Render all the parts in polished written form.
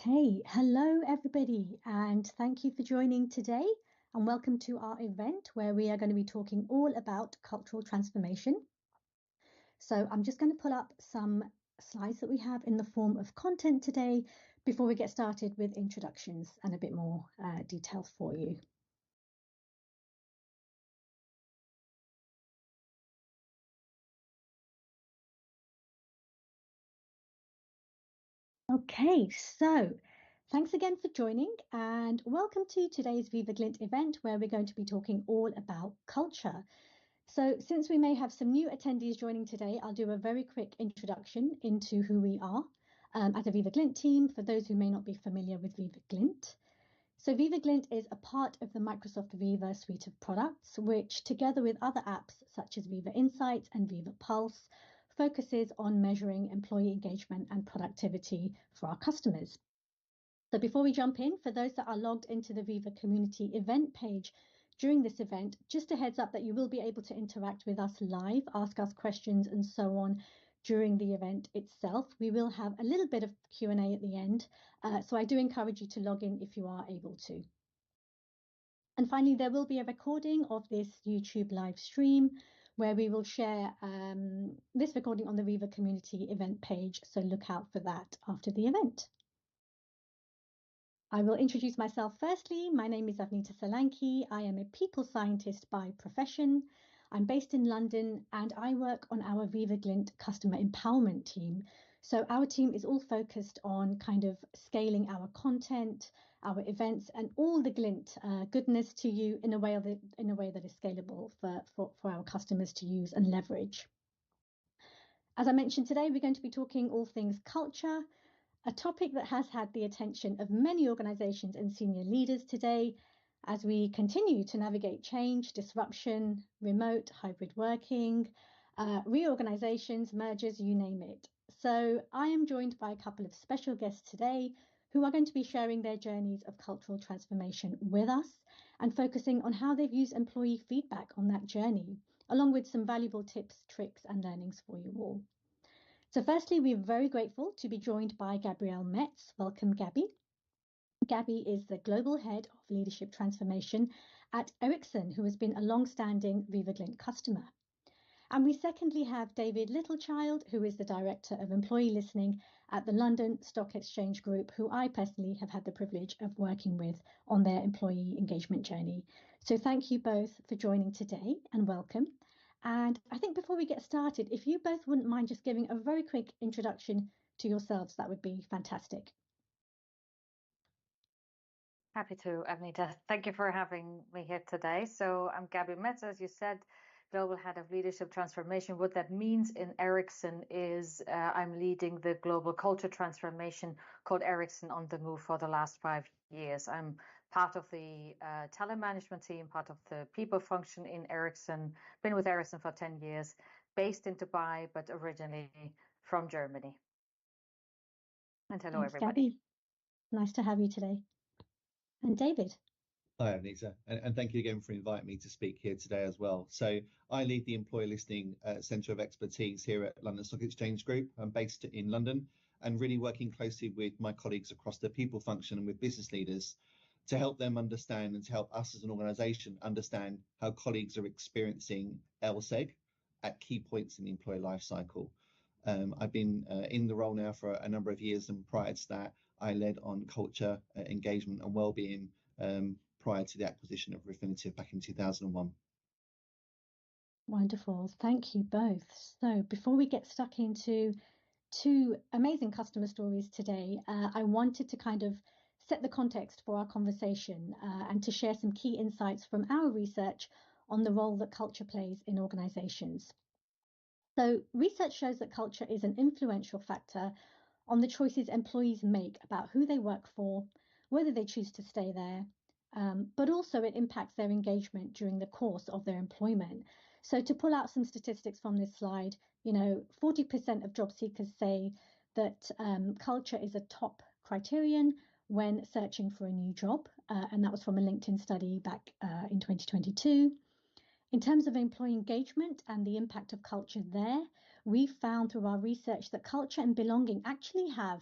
Okay, hello everybody, and thank you for joining today, and welcome to our event where we are going to be talking all about cultural transformation. So I'm just going to pull up some slides that we have in the form of content today before we get started with introductions and a bit more detail for you. Okay, so thanks again for joining and welcome to today's Viva Glint event where we're going to be talking all about culture. So since we may have some new attendees joining today, I'll do a very quick introduction into who we are at the Viva Glint team for those who may not be familiar with Viva Glint. So Viva Glint is a part of the Microsoft Viva suite of products, which together with other apps such as Viva Insights and Viva Pulse, focuses on measuring employee engagement and productivity for our customers. So before we jump in, for those that are logged into the Viva community event page during this event, just a heads up that you will be able to interact with us live, ask us questions and so on during the event itself. We will have a little bit of Q&A at the end, so I do encourage you to log in if you are able to. And finally, there will be a recording of this YouTube live stream where we will share this recording on the Viva community event page, so look out for that after the event. I will introduce myself firstly. My name is Avneeta Solanki. I am a people scientist by profession. I'm based in London and I work on our Viva Glint customer empowerment team. So our team is all focused on kind of scaling our content, our events, and all the Glint goodness to you in a way that is scalable for our customers to use and leverage. As I mentioned today, we're going to be talking all things culture, a topic that has had the attention of many organizations and senior leaders today as we continue to navigate change, disruption, remote, hybrid working, reorganizations, mergers, you name it. So I am joined by a couple of special guests today who are going to be sharing their journeys of cultural transformation with us and focusing on how they've used employee feedback on that journey, along with some valuable tips, tricks, and learnings for you all. So firstly, we're very grateful to be joined by Gabriele Metz. Welcome, Gabby. Gabby is the Global Head of Leadership Transformation at Ericsson, who has been a long-standing Viva Glint customer. And we secondly have David Littlechild, who is the Director of Employee Listening at the London Stock Exchange Group, who I personally have had the privilege of working with on their employee engagement journey. So thank you both for joining today and welcome. And I think before we get started, if you both wouldn't mind just giving a very quick introduction to yourselves, that would be fantastic. Happy to, Avneeta. Thank you for having me here today. So I'm Gabriele Metz, as you said, Global Head of Leadership Transformation. What that means in Ericsson is I'm leading the global culture transformation called Ericsson on the Move for the last 5 years. I'm part of the talent management team, part of the people function in Ericsson, been with Ericsson for 10 years, based in Dubai, but originally from Germany. And hello, Thanks, everybody. Gabby. Nice to have you today. And David. Hi, Avneeta, and thank you again for inviting me to speak here today as well. So I lead the Employee Listening Centre of Expertise here at London Stock Exchange Group. I'm based in London and really working closely with my colleagues across the people function and with business leaders to help them understand and to help us as an organisation understand how colleagues are experiencing LSEG at key points in the employee life cycle. I've been in the role now for a number of years, and prior to that, I led on culture, engagement and wellbeing prior to the acquisition of Refinitiv back in 2001. Wonderful. Thank you both. So before we get stuck into two amazing customer stories today, I wanted to kind of set the context for our conversation and to share some key insights from our research on the role that culture plays in organizations. So research shows that culture is an influential factor on the choices employees make about who they work for, whether they choose to stay there, but also it impacts their engagement during the course of their employment. So to pull out some statistics from this slide, 40% of job seekers say that culture is a top criterion when searching for a new job, and that was from a LinkedIn study back in 2022. In terms of employee engagement and the impact of culture there, we found through our research that culture and belonging actually have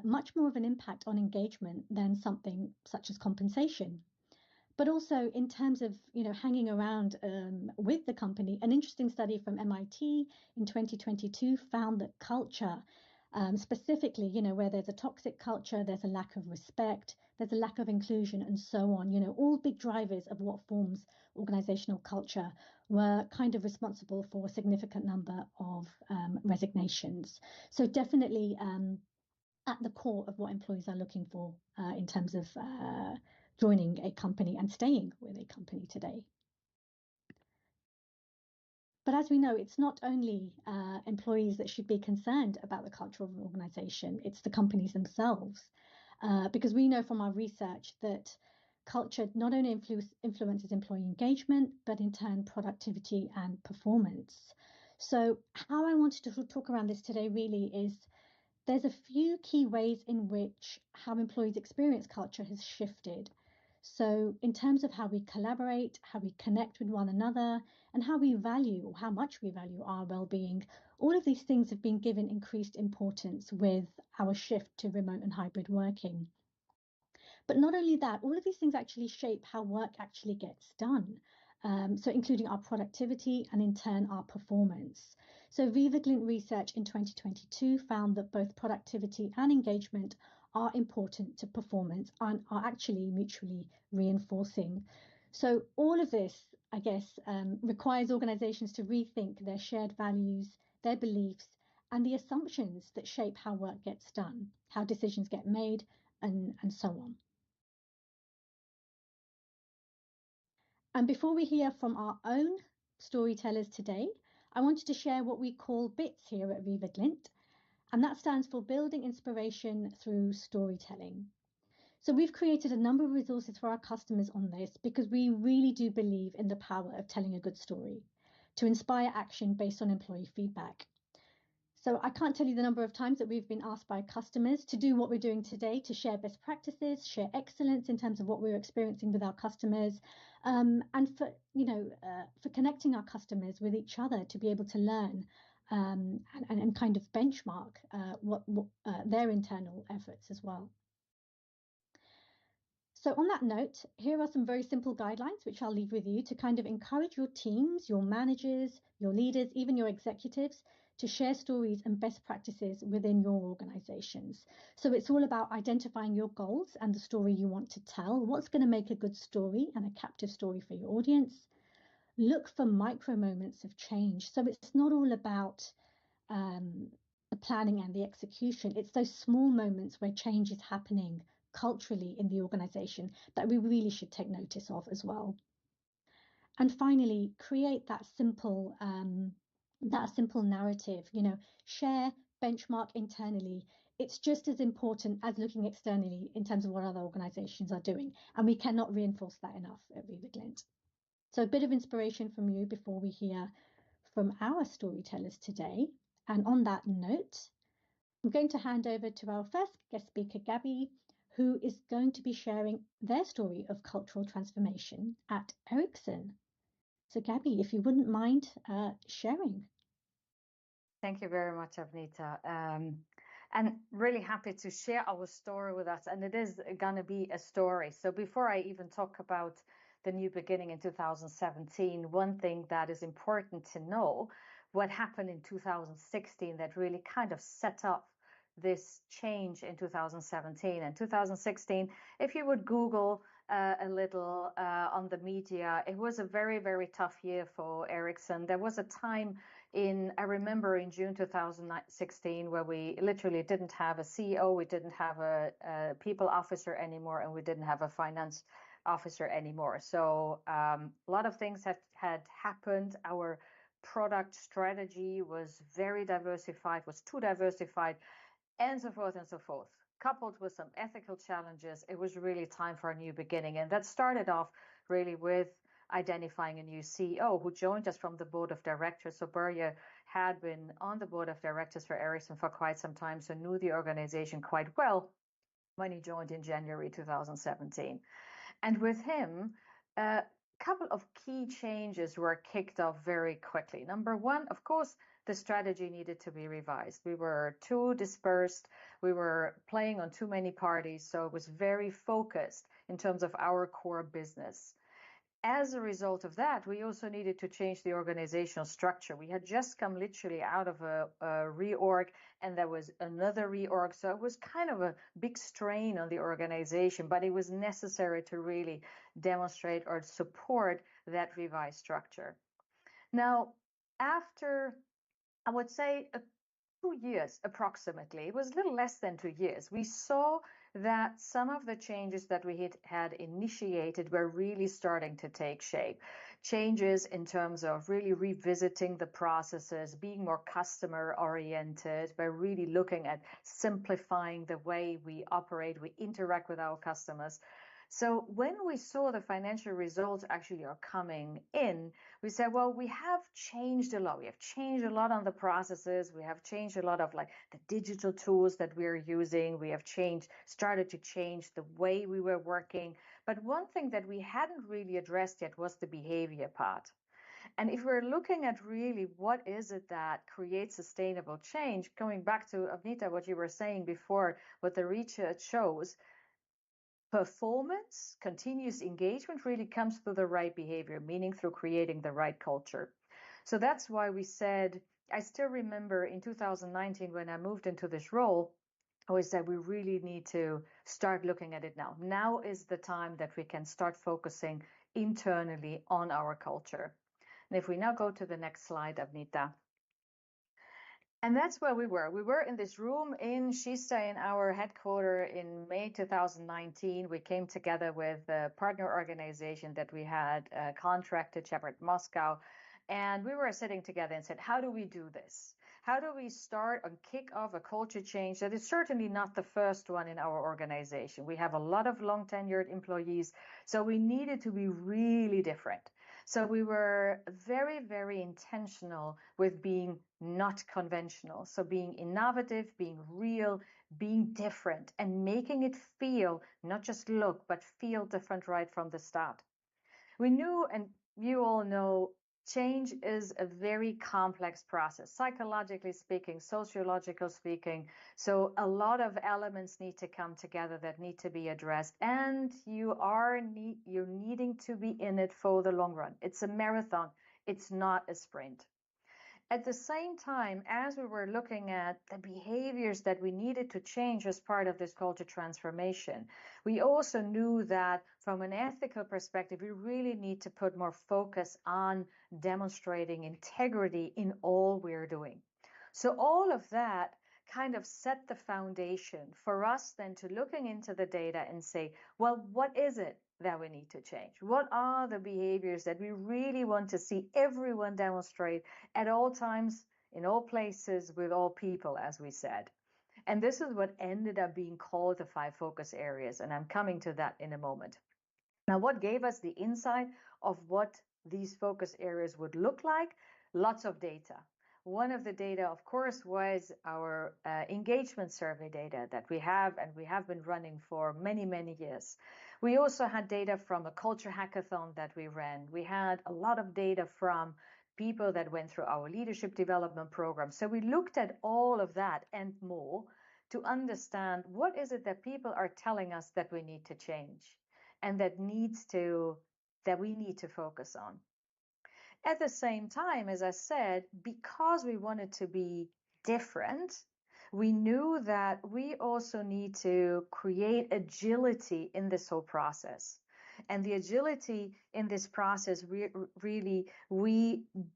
much more of an impact on engagement than something such as compensation. But also in terms of, hanging around with the company, an interesting study from MIT in 2022 found that culture, specifically, where there's a toxic culture, there's a lack of respect, there's a lack of inclusion, and so on, all big drivers of what forms organizational culture were kind of responsible for a significant number of resignations. So definitely at the core of what employees are looking for in terms of joining a company and staying with a company today. But as we know, it's not only employees that should be concerned about the culture of an organization, it's the companies themselves. Because we know from our research that culture not only influences employee engagement, but in turn productivity and performance. So how I wanted to talk around this today really is there's a few key ways in which how employees experience culture has shifted. So in terms of how we collaborate, how we connect with one another, and how we value or how much we value our well-being, all of these things have been given increased importance with our shift to remote and hybrid working. But not only that, all of these things actually shape how work actually gets done. So including our productivity and in turn our performance. So Viva Glint research in 2022 found that both productivity and engagement are important to performance and are actually mutually reinforcing. So all of this, I guess, requires organizations to rethink their shared values, their beliefs, and the assumptions that shape how work gets done, how decisions get made, and so on. And before we hear from our own storytellers today, I wanted to share what we call BITS here at Viva Glint, and that stands for Building Inspiration Through Storytelling. So we've created a number of resources for our customers on this because we really do believe in the power of telling a good story to inspire action based on employee feedback. So I can't tell you the number of times that we've been asked by customers to do what we're doing today, to share best practices, share excellence in terms of what we're experiencing with our customers, and for connecting our customers with each other to be able to learn and kind of benchmark what their internal efforts as well. So on that note, here are some very simple guidelines which I'll leave with you to kind of encourage your teams, your managers, your leaders, even your executives to share stories and best practices within your organizations. So it's all about identifying your goals and the story you want to tell, what's going to make a good story and a captive story for your audience. Look for micro moments of change. So it's not all about the planning and the execution. It's those small moments where change is happening culturally in the organization that we really should take notice of as well. And finally, create that simple narrative, share, benchmark internally. It's just as important as looking externally in terms of what other organizations are doing. And we cannot reinforce that enough at Viva Glint. So a bit of inspiration from you before we hear from our storytellers today. And on that note, I'm going to hand over to our first guest speaker, Gabby, who is going to be sharing their story of cultural transformation at Ericsson. So Gabby, if you wouldn't mind sharing. Thank you very much, Avneeta. And really happy to share our story with us. And it is going to be a story. So before I even talk about the new beginning in 2017, one thing that is important to know, what happened in 2016 that really kind of set up this change in 2017 and 2016. If you would Google a little on the media, it was a very, very tough year for Ericsson. There was a time I remember in June 2016, where we literally didn't have a CEO, we didn't have a people officer anymore, and we didn't have a finance officer anymore. So a lot of things had happened. Our product strategy was very diversified, was too diversified, and so forth and so forth. Coupled with some ethical challenges, it was really time for a new beginning. And that started off really with identifying a new CEO who joined us from the board of directors. So Börje had been on the board of directors for Ericsson for quite some time, so knew the organization quite well when he joined in January 2017. And with him, a couple of key changes were kicked off very quickly. Number one, of course, the strategy needed to be revised. We were too dispersed. We were playing on too many parties. So it was very focused in terms of our core business. As a result of that, we also needed to change the organizational structure. We had just come literally out of a reorg, and there was another reorg. So it was kind of a big strain on the organization, but it was necessary to really demonstrate or support that revised structure. Now, after, I would say, 2 years approximately, it was a little less than 2 years, we saw that some of the changes that we had initiated were really starting to take shape. Changes in terms of really revisiting the processes, being more customer oriented, by really looking at simplifying the way we operate, we interact with our customers. So when we saw the financial results actually are coming in, we said, well, we have changed a lot. We have changed a lot on the processes. We have changed a lot of like the digital tools that we're using. We have started to change the way we were working. But one thing that we hadn't really addressed yet was the behavior part. And if we're looking at really what is it that creates sustainable change, going back to Avneeta, what you were saying before, what the research shows, performance, continuous engagement really comes through the right behavior, meaning through creating the right culture. So that's why we said, I still remember in 2019 when I moved into this role, I always said we really need to start looking at it now. Now is the time that we can start focusing internally on our culture. And if we now go to the next slide, Avneeta. And that's where we were. We were in this room in Kista in our headquarters in May 2019. We came together with a partner organization that we had contracted, Shepherd Moscow. And we were sitting together and said, how do we do this? How do we start and kick off a culture change that is certainly not the first one in our organization? We have a lot of long tenured employees, so we needed to be really different. So we were very, very intentional with being not conventional. So being innovative, being real, being different, and making it feel, not just look, but feel different right from the start. We knew, and you all know, change is a very complex process, psychologically speaking, sociological speaking. So a lot of elements need to come together that need to be addressed, and you're needing to be in it for the long run. It's a marathon. It's not a sprint. At the same time, as we were looking at the behaviors that we needed to change as part of this culture transformation, we also knew that from an ethical perspective, we really need to put more focus on demonstrating integrity in all we're doing. So all of that kind of set the foundation for us then to looking into the data and say, well, what is it that we need to change? What are the behaviors that we really want to see everyone demonstrate at all times, in all places, with all people, as we said? And this is what ended up being called the 5 focus areas, and I'm coming to that in a moment. Now, what gave us the insight of what these focus areas would look like? Lots of data. One of the data, of course, was our engagement survey data that we have, and we have been running for many, many years. We also had data from a culture hackathon that we ran. We had a lot of data from people that went through our leadership development program. So we looked at all of that and more to understand what is it that people are telling us that we need to change and that we need to focus on. At the same time, as I said, because we wanted to be different, we knew that we also need to create agility in this whole process. And the agility in this process, we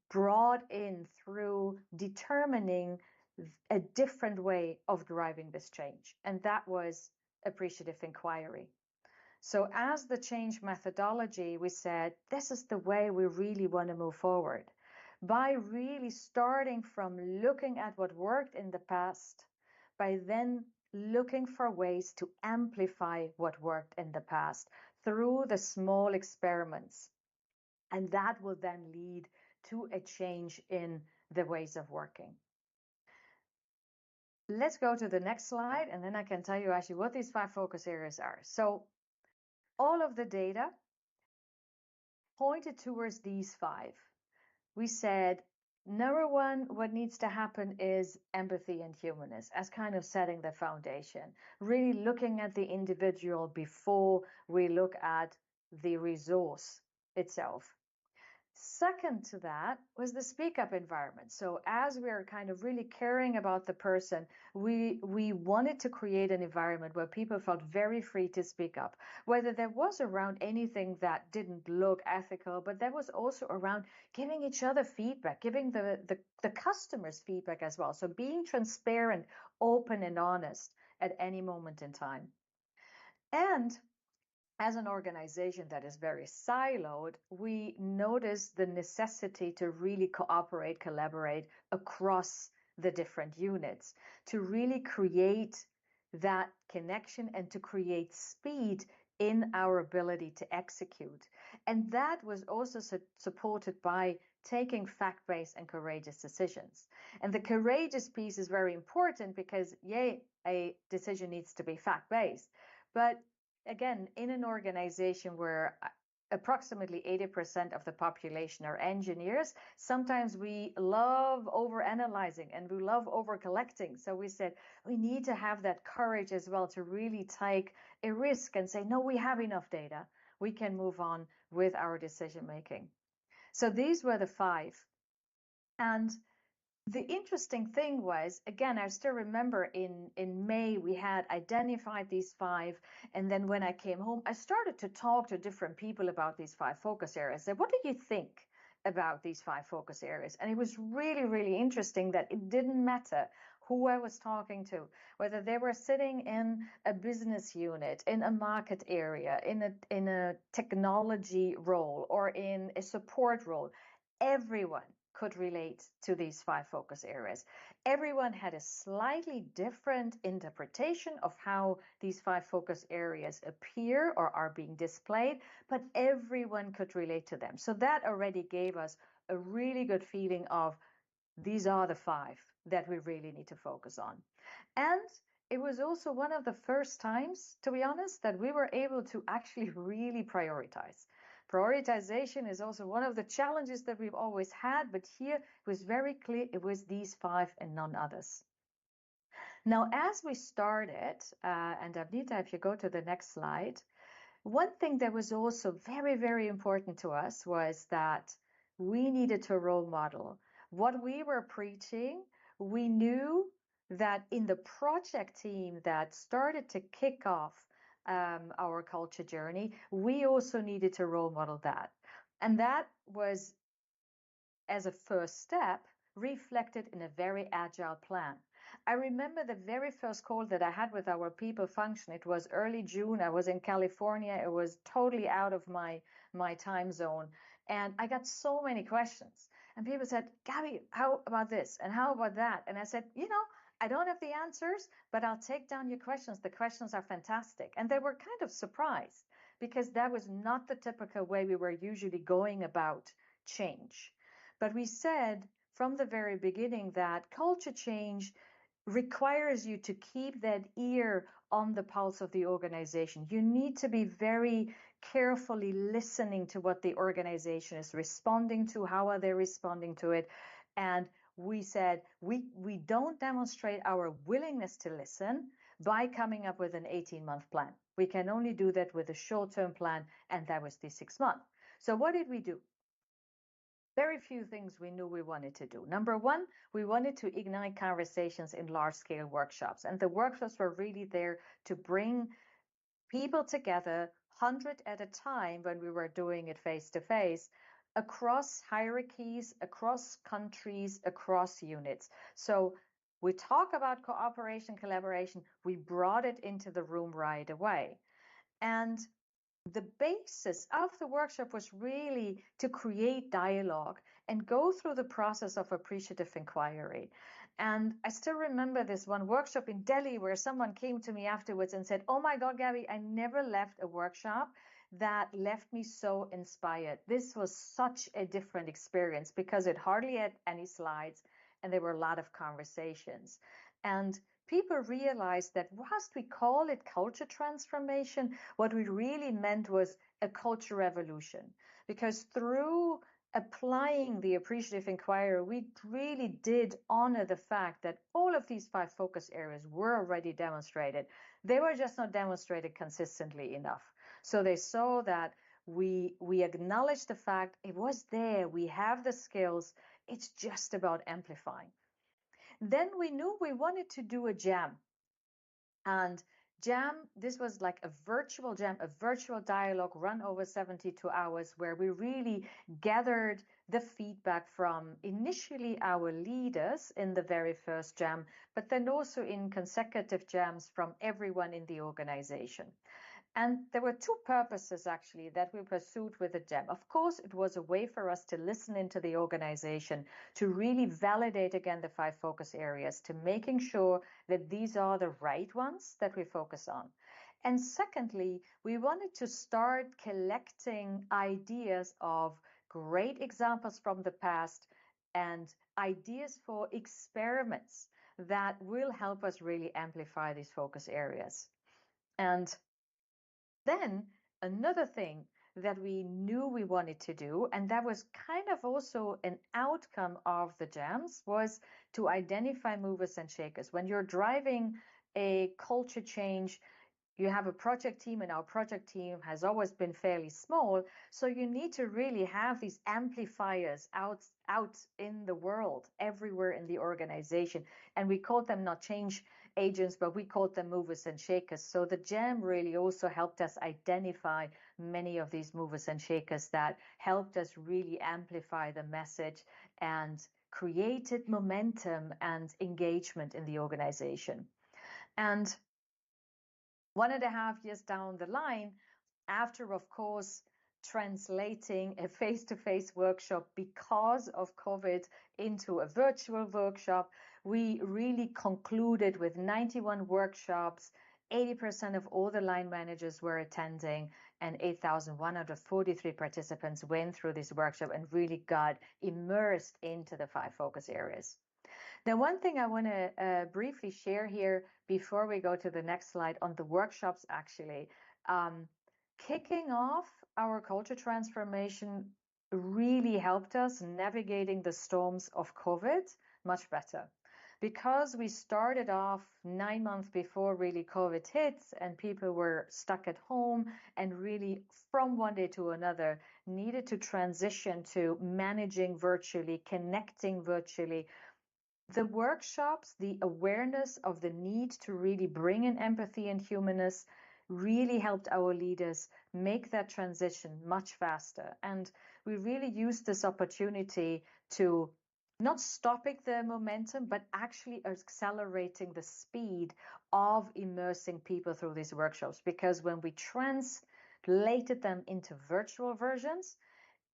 brought in through determining a different way of driving this change. And that was appreciative inquiry. So as the change methodology, we said, this is the way we really want to move forward. By really starting from looking at what worked in the past, by then looking for ways to amplify what worked in the past through the small experiments. And that will then lead to a change in the ways of working. Let's go to the next slide, and then I can tell you actually what these 5 focus areas are. So all of the data pointed towards these 5. We said number one, what needs to happen is empathy and humanness as kind of setting the foundation, really looking at the individual before we look at the resource itself. Second to that was the speak up environment. So as we are kind of really caring about the person, we wanted to create an environment where people felt very free to speak up, whether there was around anything that didn't look ethical, but there was also around giving each other feedback, giving the customers feedback as well. So being transparent, open and honest at any moment in time. And as an organization that is very siloed, we notice the necessity to really cooperate, collaborate across the different units, to really create that connection and to create speed in our ability to execute. And that was also supported by taking fact-based and courageous decisions. And the courageous piece is very important because, yay, a decision needs to be fact-based. But again, in an organization where approximately 80% of the population are engineers, sometimes we love overanalyzing and we love over-collecting. So we said we need to have that courage as well to really take a risk and say, no, we have enough data. We can move on with our decision making. So these were the 5. And the interesting thing was, again, I still remember in May, we had identified these 5. And then when I came home, I started to talk to different people about these 5 focus areas. I said, what do you think about these 5 focus areas? And it was really, really interesting that it didn't matter who I was talking to, whether they were sitting in a business unit, in a market area, in a technology role, or in a support role. Everyone could relate to these 5 focus areas. Everyone had a slightly different interpretation of how these 5 focus areas appear or are being displayed, but everyone could relate to them. So that already gave us a really good feeling of these are the 5 that we really need to focus on. And it was also one of the first times, to be honest, that we were able to actually really prioritize. Prioritization is also one of the challenges that we've always had, but here it was very clear it was these 5 and none others. Now, as we started, and Avneeta, if you go to the next slide, one thing that was also very, very important to us was that we needed to role model what we were preaching. We knew that in the project team that started to kick off our culture journey, we also needed to role model that. And that was, as a first step, reflected in a very agile plan. I remember the very first call that I had with our people function. It was early June. I was in California. It was totally out of my time zone. And I got so many questions. And people said, Gabby, how about this? And how about that? And I said, I don't have the answers, but I'll take down your questions. The questions are fantastic. And they were kind of surprised because that was not the typical way we were usually going about change. But we said from the very beginning that culture change requires you to keep that ear on the pulse of the organization. You need to be very carefully listening to what the organization is responding to, how are they responding to it. And we said we don't demonstrate our willingness to listen by coming up with an 18-month plan. We can only do that with a short-term plan, and that was the 6 month. So what did we do? Very few things we knew we wanted to do. Number one, we wanted to ignite conversations in large-scale workshops. And the workshops were really there to bring people together, 100 at a time when we were doing it face-to-face, across hierarchies, across countries, across units. So we talk about cooperation, collaboration. We brought it into the room right away. And the basis of the workshop was really to create dialogue and go through the process of appreciative inquiry. And I still remember this one workshop in Delhi where someone came to me afterwards and said, oh my God, Gabby, I never left a workshop that left me so inspired. This was such a different experience because it hardly had any slides and there were a lot of conversations. And people realized that whilst we call it culture transformation, what we really meant was a culture revolution. Because through applying the appreciative inquiry, we really did honor the fact that all of these 5 focus areas were already demonstrated. They were just not demonstrated consistently enough. So they saw that we acknowledged the fact it was there, we have the skills, it's just about amplifying. Then we knew we wanted to do a jam. And jam, this was like a virtual jam, a virtual dialogue run over 72 hours, where we really gathered the feedback from initially our leaders in the very first jam, but then also in consecutive jams from everyone in the organization. And there were 2 purposes actually that we pursued with the jam. Of course, it was a way for us to listen into the organization, to really validate again the 5 focus areas, to making sure that these are the right ones that we focus on. And secondly, we wanted to start collecting ideas of great examples from the past and ideas for experiments that will help us really amplify these focus areas. And then another thing that we knew we wanted to do, and that was kind of also an outcome of the jams, was to identify movers and shakers. When you're driving a culture change, you have a project team, and our project team has always been fairly small. So you need to really have these amplifiers out in the world, everywhere in the organization. And we called them not change agents, but we called them movers and shakers. So the jam really also helped us identify many of these movers and shakers that helped us really amplify the message and created momentum and engagement in the organization. And 1.5 years down the line, after, of course, translating a face-to-face workshop because of COVID into a virtual workshop, we really concluded with 91 workshops, 80% of all the line managers were attending, and 8,143 participants went through this workshop and really got immersed into the 5 focus areas. Now, one thing I want to briefly share here before we go to the next slide on the workshops, actually, kicking off our culture transformation really helped us navigating the storms of COVID much better. Because we started off 9 months before really COVID hit and people were stuck at home and really from one day to another needed to transition to managing virtually, connecting virtually. The workshops, the awareness of the need to really bring in empathy and humanness really helped our leaders make that transition much faster. And we really used this opportunity to not stopping the momentum, but actually accelerating the speed of immersing people through these workshops. Because when we translated them into virtual versions,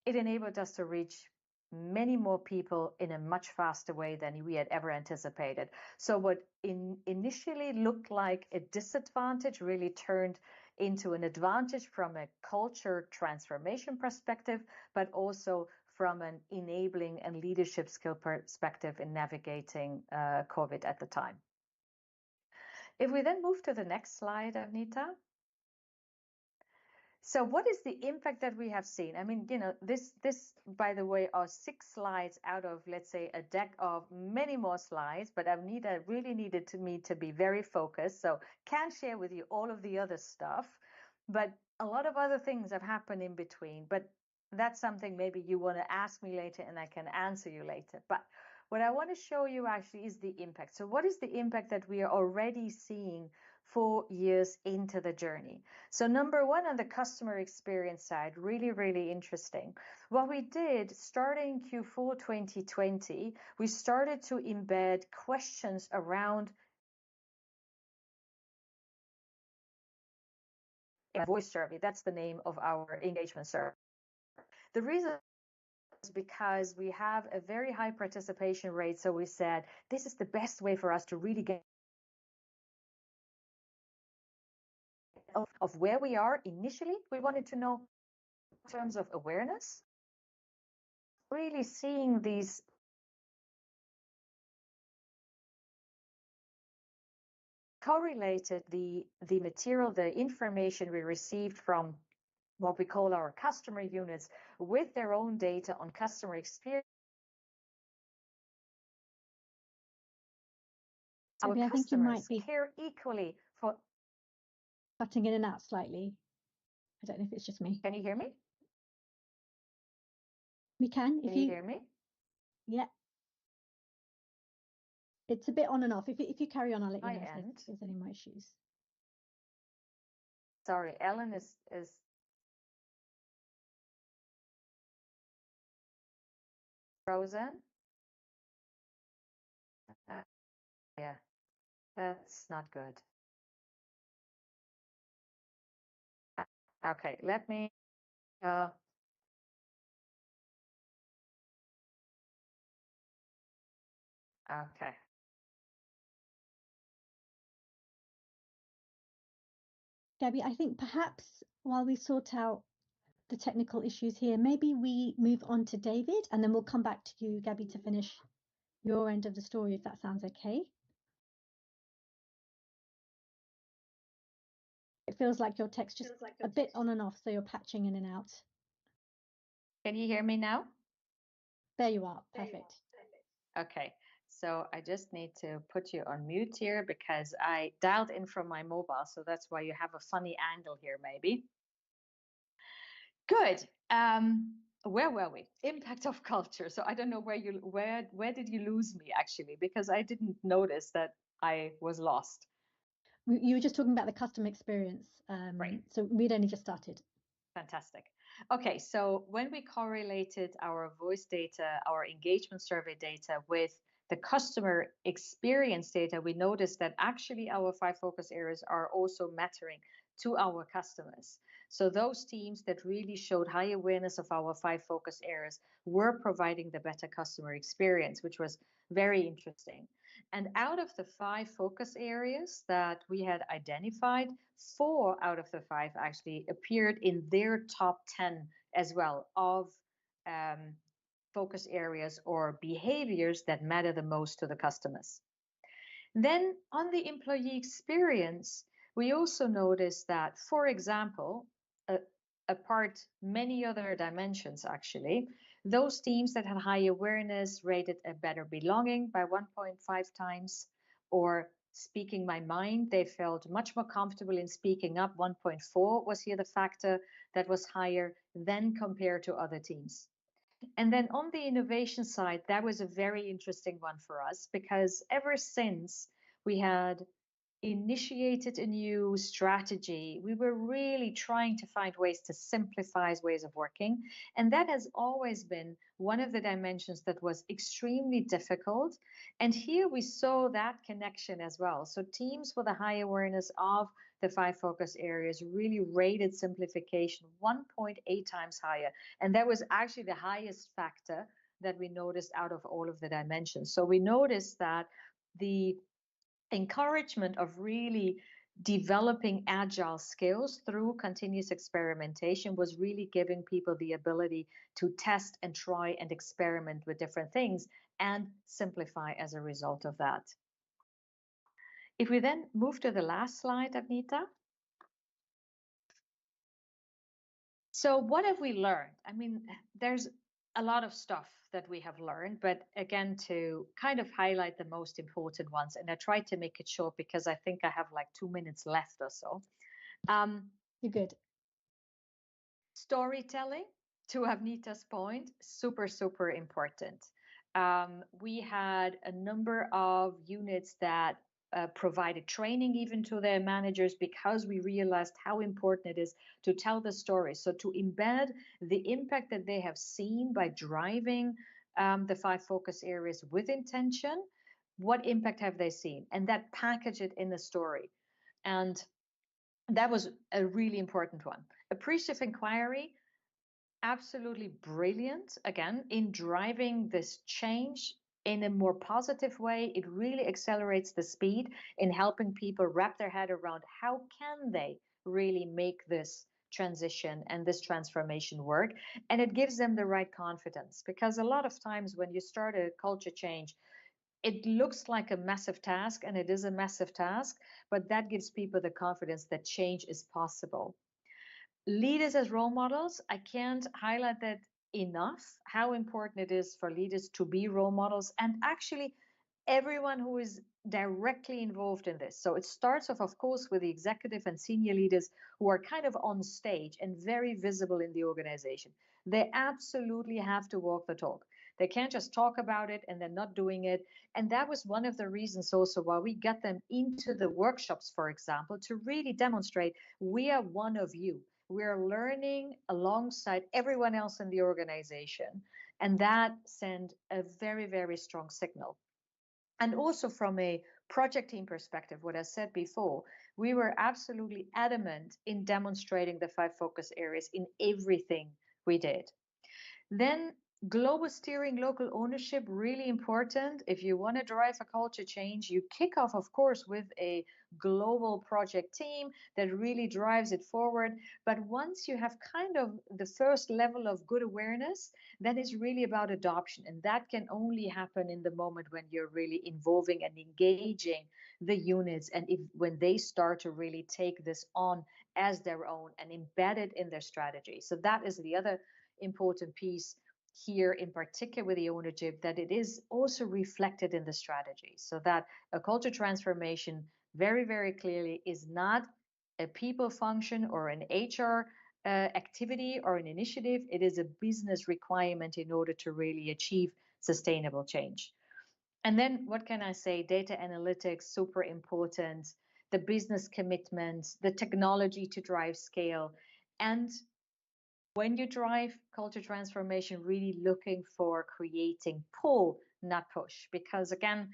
it enabled us to reach many more people in a much faster way than we had ever anticipated. So what initially looked like a disadvantage really turned into an advantage from a culture transformation perspective, but also from an enabling and leadership skill perspective in navigating COVID at the time. If we then move to the next slide, Avneeta. So what is the impact that we have seen? I mean, this, by the way, are 6 slides out of, let's say, a deck of many more slides, but Avneeta really needed me to be very focused. So can't share with you all of the other stuff, but a lot of other things have happened in between. But that's something maybe you want to ask me later and I can answer you later. But what I want to show you actually is the impact. So what is the impact that we are already seeing 4 years into the journey? So number one, on the customer experience side, really, really interesting. What we did starting Q4 2020, we started to embed questions around a voice survey. That's the name of our engagement survey. The reason is because we have a very high participation rate. So we said, this is the best way for us to really get of where we are initially. We wanted to know in terms of awareness, really seeing these correlated the material, the information we received from what we call our customer units with their own data on customer experience. Our Debbie, I think you might be care equally for... cutting in and out slightly. I don't know if it's just me. Can you hear me? We can. Can you hear me? Yeah. It's a bit on and off. If you carry on, I'll let you know if there's any more issues. Sorry, Ellen is frozen. Yeah, that's not good. Okay, let me okay. Gabby, I think perhaps while we sort out the technical issues here, maybe we move on to David, and then we'll come back to you, Gabby, to finish your end of the story, if that sounds okay. It feels like your text just a bit on and off, so you're patching in and out. Can you hear me now? There you are. Perfect. Okay, so I just need to put you on mute here because I dialed in from my mobile, so that's why you have a funny angle here, maybe. Good. Where were we? Impact of culture. So I don't know where did you lose me actually, because I didn't notice that I was lost. You were just talking about the customer experience. Right. So we'd only just started. Fantastic. Okay, so when we correlated our voice data, our engagement survey data with the customer experience data, we noticed that actually our 5 focus areas are also mattering to our customers. So those teams that really showed high awareness of our 5 focus areas were providing the better customer experience, which was very interesting. And out of the 5 focus areas that we had identified, 4 out of the 5 actually appeared in their top 10 as well of focus areas or behaviors that matter the most to the customers. Then on the employee experience, we also noticed that, for example, apart many other dimensions actually, those teams that had high awareness rated a better belonging by 1.5 times, or speaking my mind, they felt much more comfortable in speaking up. 1.4 was here the factor that was higher than compared to other teams. And then on the innovation side, that was a very interesting one for us, because ever since we had initiated a new strategy, we were really trying to find ways to simplify ways of working. And that has always been one of the dimensions that was extremely difficult. And here we saw that connection as well. So teams with a high awareness of the 5 focus areas really rated simplification 1.8 times higher. And that was actually the highest factor that we noticed out of all of the dimensions. So we noticed that the encouragement of really developing agile skills through continuous experimentation was really giving people the ability to test and try and experiment with different things and simplify as a result of that. If we then move to the last slide, Avneeta. So what have we learned? I mean, there's a lot of stuff that we have learned, but again, to kind of highlight the most important ones, and I tried to make it short because I think I have like 2 minutes left or so. You're good. Storytelling, to Avneeta's point, super, super important. We had a number of units that provided training even to their managers, because we realized how important it is to tell the story. So to embed the impact that they have seen by driving the 5 focus areas with intention, what impact have they seen? And that package it in the story. And that was a really important one. Appreciative inquiry, absolutely brilliant, again, in driving this change in a more positive way. It really accelerates the speed in helping people wrap their head around how can they really make this transition and this transformation work. And it gives them the right confidence, because a lot of times when you start a culture change, it looks like a massive task, and it is a massive task, but that gives people the confidence that change is possible. leaders as role models, I can't highlight that enough, how important it is for leaders to be role models, and actually everyone who is directly involved in this. So it starts off, of course, with the executive and senior leaders who are kind of on stage and very visible in the organization. They absolutely have to walk the talk. They can't just talk about it and then not doing it. And that was one of the reasons also why we got them into the workshops, for example, to really demonstrate we are one of you. We're learning alongside everyone else in the organization. And that sent a very, very strong signal. And also from a project team perspective, what I said before, we were absolutely adamant in demonstrating the 5 focus areas in everything we did. Then global steering, local ownership, really important. If you want to drive a culture change, you kick off, of course, with a global project team that really drives it forward. But once you have kind of the first level of good awareness, then it's really about adoption. And that can only happen in the moment when you're really involving and engaging the units, and when they start to really take this on as their own and embed it in their strategy. So that is the other important piece here, in particular with the ownership, that it is also reflected in the strategy, so that a culture transformation very, very clearly is not a people function or an HR activity or an initiative. It is a business requirement in order to really achieve sustainable change. And then what can I say? Data analytics, super important, the business commitment, the technology to drive scale, and when you drive culture transformation, really looking for creating pull, not push. Because again,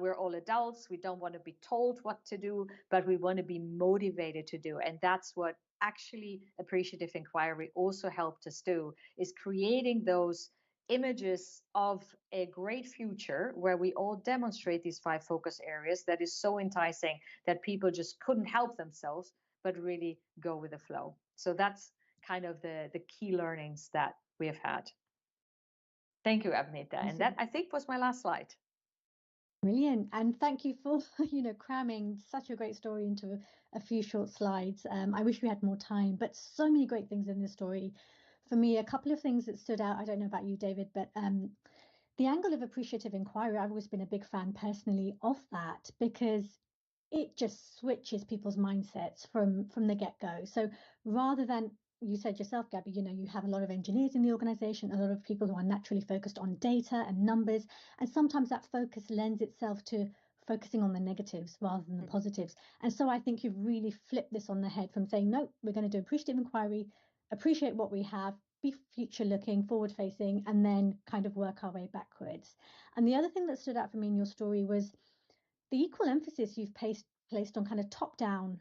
we're all adults. We don't want to be told what to do, but we want to be motivated to do. And that's what actually appreciative inquiry also helped us do, is creating those images of a great future where we all demonstrate these 5 focus areas that is so enticing that people just couldn't help themselves, but really go with the flow. So that's kind of the key learnings that we have had. Thank you, Avneeta. And that, I think, was my last slide. Brilliant. And thank you for, cramming such a great story into a few short slides. I wish we had more time, but so many great things in this story. For me, a couple of things that stood out. I don't know about you, David, but the angle of appreciative inquiry, I've always been a big fan personally of that, because it just switches people's mindsets from the get-go. So rather than, you said yourself, Gabby, you have a lot of engineers in the organization, a lot of people who are naturally focused on data and numbers, and sometimes that focus lends itself to focusing on the negatives rather than the positives. And so I think you've really flipped this on the head from saying, no, we're going to do appreciative inquiry, appreciate what we have, be future looking, forward facing, and then kind of work our way backwards. And the other thing that stood out for me in your story was the equal emphasis you've placed on kind of top-down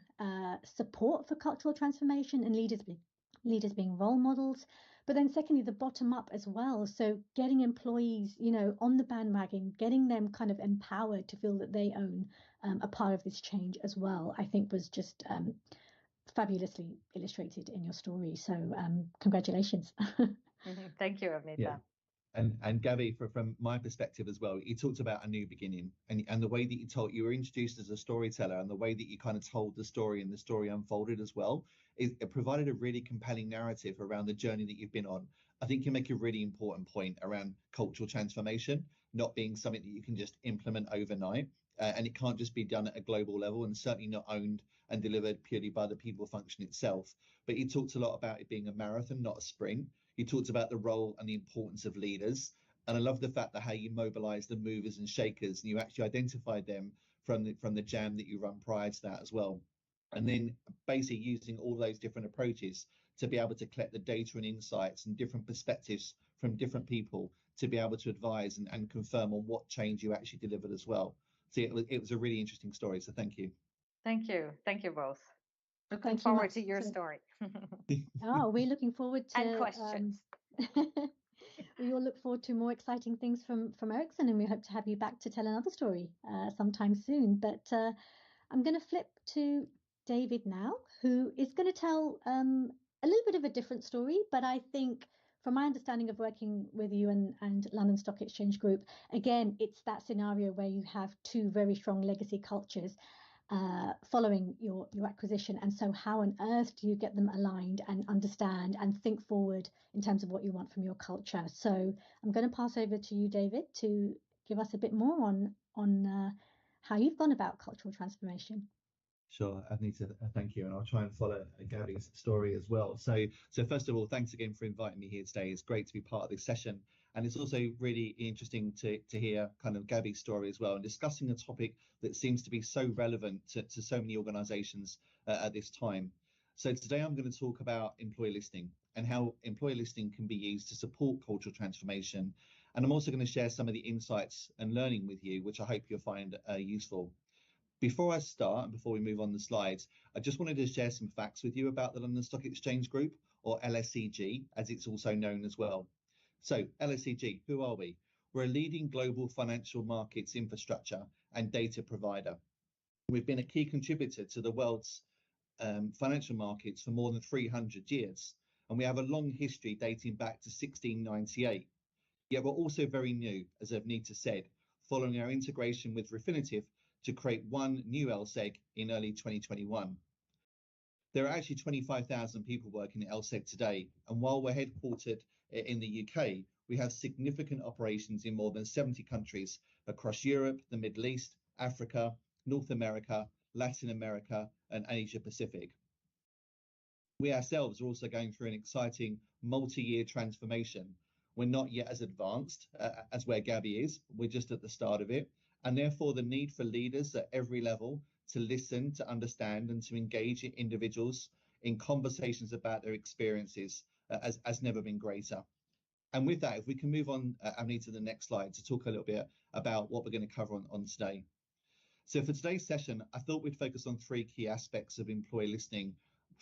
support for cultural transformation and leaders being role models, but then secondly the bottom up as well. So getting employees, on the bandwagon, getting them kind of empowered to feel that they own a part of this change as well, I think was just fabulously illustrated in your story. So congratulations. Thank you, Avneeta. Yeah. And Gabby, from my perspective as well, you talked about a new beginning, and the way that you were introduced as a storyteller, and the way that you kind of told the story and the story unfolded as well, it provided a really compelling narrative around the journey that you've been on. I think you make a really important point around cultural transformation not being something that you can just implement overnight, and it can't just be done at a global level, and certainly not owned and delivered purely by the people function itself. But you talked a lot about it being a marathon, not a sprint. You talked about the role and the importance of leaders. And I love the fact that how you mobilize the movers and shakers, and you actually identified them from the jam that you run prior to that as well. And then basically using all those different approaches to be able to collect the data and insights and different perspectives from different people to be able to advise and confirm on what change you actually delivered as well. So it was a really interesting story. So thank you. Thank you. Thank you both. Looking forward to your story. Oh, we're looking forward to and questions. We all look forward to more exciting things from Ericsson, and we hope to have you back to tell another story sometime soon. But I'm going to flip to David now, who is going to tell a little bit of a different story, but I think from my understanding of working with you and London Stock Exchange Group, again, it's that scenario where you have two very strong legacy cultures. following your acquisition. And so how on earth do you get them aligned and understand and think forward in terms of what you want from your culture? So I'm going to pass over to you, David, to give us a bit more on how you've gone about cultural transformation. Sure, Avneeta, thank you. And I'll try and follow Gabby's story as well. So first of all, thanks again for inviting me here today. It's great to be part of this session. And it's also really interesting to hear kind of Gabby's story as well, and discussing a topic that seems to be so relevant to so many organizations at this time. So today I'm going to talk about employee listening and how employee listening can be used to support cultural transformation. And I'm also going to share some of the insights and learning with you, which I hope you'll find useful. Before I start, and before we move on the slides, I just wanted to share some facts with you about the London Stock Exchange Group, or LSEG, as it's also known as well. So LSEG, who are we? We're a leading global financial markets infrastructure and data provider. We've been a key contributor to the world's financial markets for more than 300 years, and we have a long history dating back to 1698. Yet we're also very new, as Avneeta said, following our integration with Refinitiv to create one new LSEG in early 2021. There are actually 25,000 people working at LSEG today, and while we're headquartered in the UK, we have significant operations in more than 70 countries across Europe, the Middle East, Africa, North America, Latin America, and Asia Pacific. We ourselves are also going through an exciting multi-year transformation. We're not yet as advanced as where Gabby is. We're just at the start of it. And therefore, the need for leaders at every level to listen, to understand, and to engage individuals in conversations about their experiences has never been greater. And with that, if we can move on, Avneeta, to the next slide to talk a little bit about what we're going to cover on today. So for today's session, I thought we'd focus on three key aspects of employee listening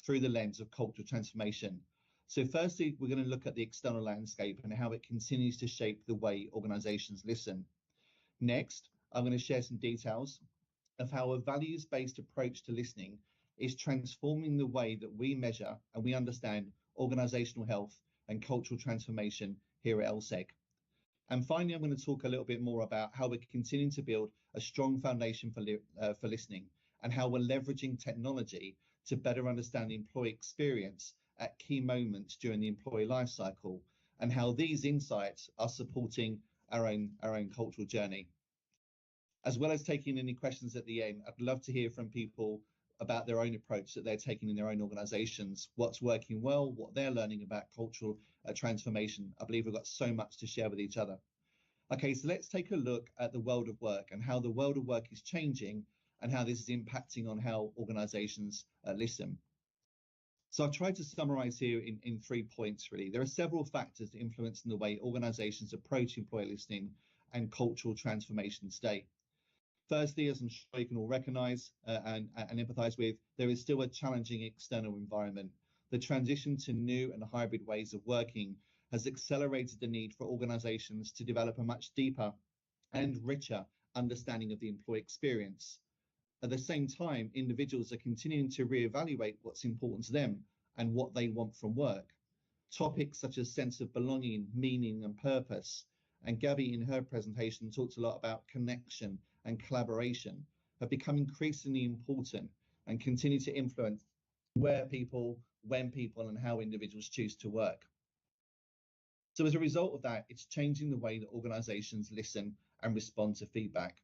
through the lens of cultural transformation. So firstly, we're going to look at the external landscape and how it continues to shape the way organizations listen. Next, I'm going to share some details of how a values-based approach to listening is transforming the way that we measure and we understand organizational health and cultural transformation here at LSEG. And finally, I'm going to talk a little bit more about how we're continuing to build a strong foundation for listening, and how we're leveraging technology to better understand the employee experience at key moments during the employee life cycle, and how these insights are supporting our own cultural journey. As well as taking any questions at the end, I'd love to hear from people about their own approach that they're taking in their own organizations, what's working well, what they're learning about cultural transformation. I believe we've got so much to share with each other. Okay, so let's take a look at the world of work and how the world of work is changing and how this is impacting on how organizations listen. So I've tried to summarize here in 3 points, really. There are several factors influencing the way organizations approach employee listening and cultural transformation today. Firstly, as I'm sure you can all recognize and empathize with, there is still a challenging external environment. The transition to new and hybrid ways of working has accelerated the need for organizations to develop a much deeper and richer understanding of the employee experience. At the same time, individuals are continuing to reevaluate what's important to them and what they want from work. Topics such as sense of belonging, meaning, and purpose. And Gabby, in her presentation, talked a lot about connection and collaboration, have become increasingly important and continue to influence where people, when people, and how individuals choose to work. So as a result of that, it's changing the way that organizations listen and respond to feedback.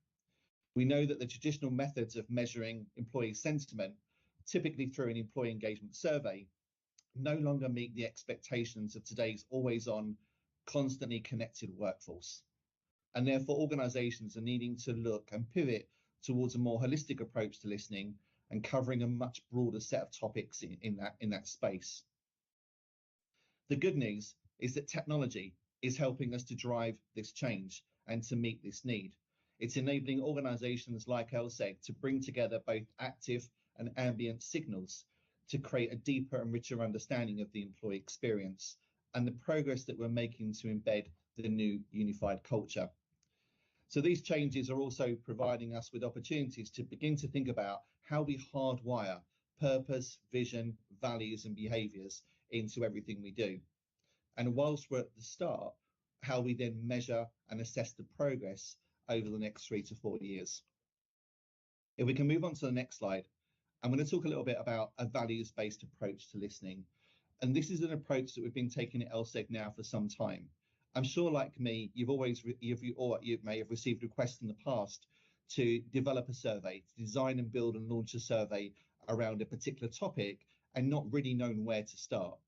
We know that the traditional methods of measuring employee sentiment, typically through an employee engagement survey, no longer meet the expectations of today's always-on, constantly connected workforce. And therefore, organizations are needing to look and pivot towards a more holistic approach to listening and covering a much broader set of topics in that space. The good news is that technology is helping us to drive this change and to meet this need. It's enabling organizations like LSEG to bring together both active and ambient signals to create a deeper and richer understanding of the employee experience and the progress that we're making to embed the new unified culture. So these changes are also providing us with opportunities to begin to think about how we hardwire purpose, vision, values, and behaviors into everything we do. And whilst we're at the start, how we then measure and assess the progress over the next 3 to 4 years. If we can move on to the next slide, I'm going to talk a little bit about a values-based approach to listening. And this is an approach that we've been taking at LSEG now for some time. I'm sure, like me, you may have received requests in the past to develop a survey, to design and build and launch a survey around a particular topic and not really known where to start.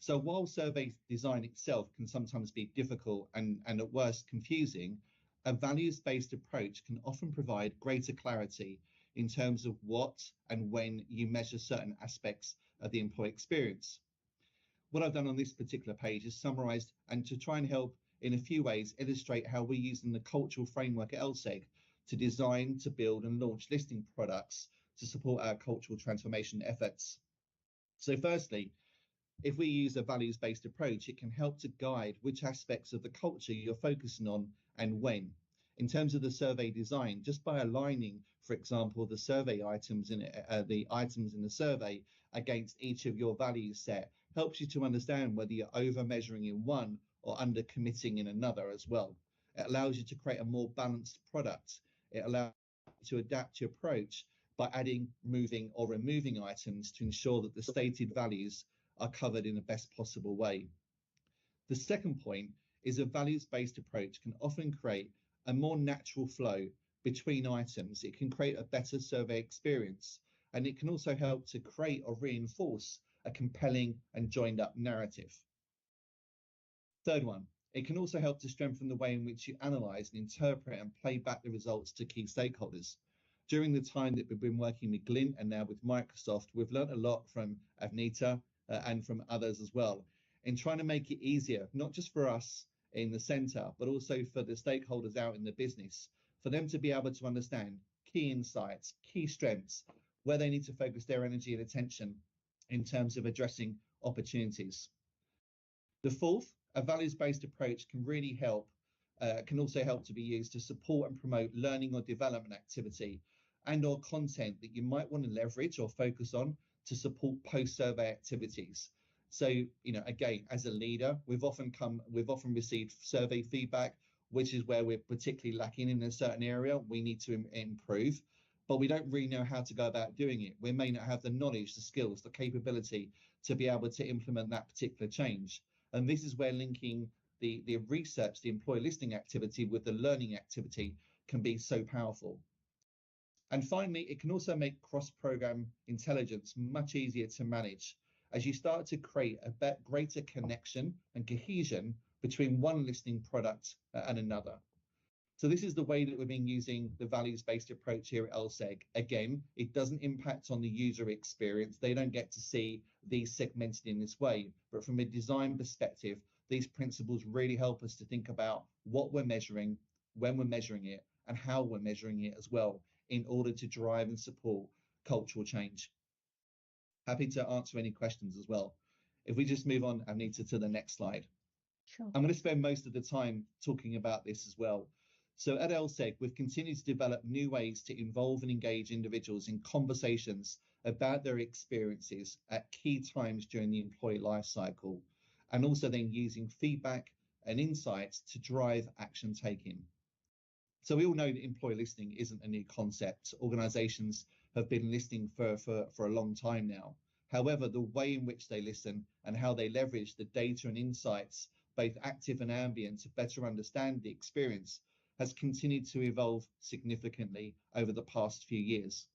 So while survey design itself can sometimes be difficult and at worst confusing, a values-based approach can often provide greater clarity in terms of what and when you measure certain aspects of the employee experience. What I've done on this particular page is summarised and to try and help in a few ways illustrate how we're using the cultural framework at LSEG to design, to build and launch listing products to support our cultural transformation efforts. So firstly, if we use a values-based approach, it can help to guide which aspects of the culture you're focusing on and when. In terms of the survey design, just by aligning, for example, the survey items in the survey against each of your values set helps you to understand whether you're over measuring in one or under committing in another as well. It allows you to create a more balanced product. It allows you to adapt your approach by adding, moving or removing items to ensure that the stated values are covered in the best possible way. The second point is a values-based approach can often create a more natural flow between items. It can create a better survey experience, and it can also help to create or reinforce a compelling and joined up narrative. Third one, it can also help to strengthen the way in which you analyse and interpret and play back the results to key stakeholders. During the time that we've been working with Glint and now with Microsoft, we've learned a lot from Avneeta and from others as well in trying to make it easier, not just for us in the centre, but also for the stakeholders out in the business, for them to be able to understand key insights, key strengths, where they need to focus their energy and attention in terms of addressing opportunities. The fourth, a values-based approach can really help, can also help to be used to support and promote learning or development activity and or content that you might want to leverage or focus on to support post-survey activities. So, again, as a leader, we've often received survey feedback, which is where we're particularly lacking in a certain area. We need to improve, but we don't really know how to go about doing it. We may not have the knowledge, the skills, the capability to be able to implement that particular change. And this is where linking the research, the employee listening activity with the learning activity can be so powerful. And finally, it can also make cross-program intelligence much easier to manage as you start to create a greater connection and cohesion between one listening product and another. So this is the way that we've been using the values-based approach here at LSEG. Again, it doesn't impact on the user experience. They don't get to see these segmented in this way. But from a design perspective, these principles really help us to think about what we're measuring, when we're measuring it, and how we're measuring it as well, in order to drive and support cultural change. Happy to answer any questions as well. If we just move on, Avneeta, to the next slide. Sure. I'm going to spend most of the time talking about this as well. So at LSEG, we've continued to develop new ways to involve and engage individuals in conversations about their experiences at key times during the employee life cycle, and also then using feedback and insights to drive action taking. So we all know that employee listening isn't a new concept. Organisations have been listening for a long time now. However, the way in which they listen and how they leverage the data and insights, both active and ambient, to better understand the experience has continued to evolve significantly over the past few years.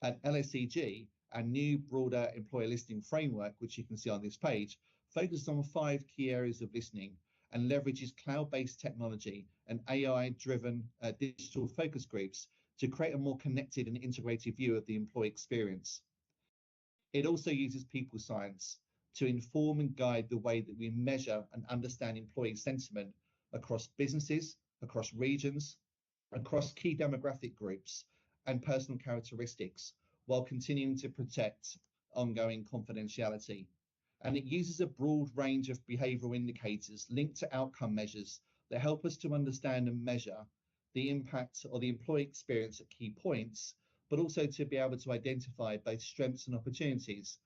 At LSEG, our new broader employee listening framework, which you can see on this page, focuses on 5 key areas of listening and leverages cloud-based technology and AI-driven digital focus groups to create a more connected and integrated view of the employee experience. It also uses people science to inform and guide the way that we measure and understand employee sentiment across businesses, across regions, across key demographic groups and personal characteristics, while continuing to protect ongoing confidentiality. And it uses a broad range of behavioural indicators linked to outcome measures that help us to understand and measure the impact or the employee experience at key points, but also to be able to identify both strengths and opportunities